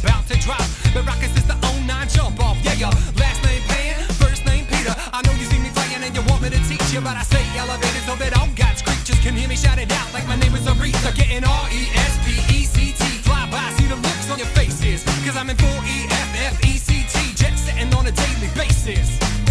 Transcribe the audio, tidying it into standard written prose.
about to drop. The Rockets is the 09 jump off. Yeah, your last name Pan, first name Peter. I know you see me playing and you want me to teach you, but I say elevators so that all God's creatures can hear me shout it out like my name is Aretha. Getting R-E-S-P-E-C-T. Fly by, see the looks on your faces, cause I'm in full E-F-F-E-C-T. Jet setting on a daily basis.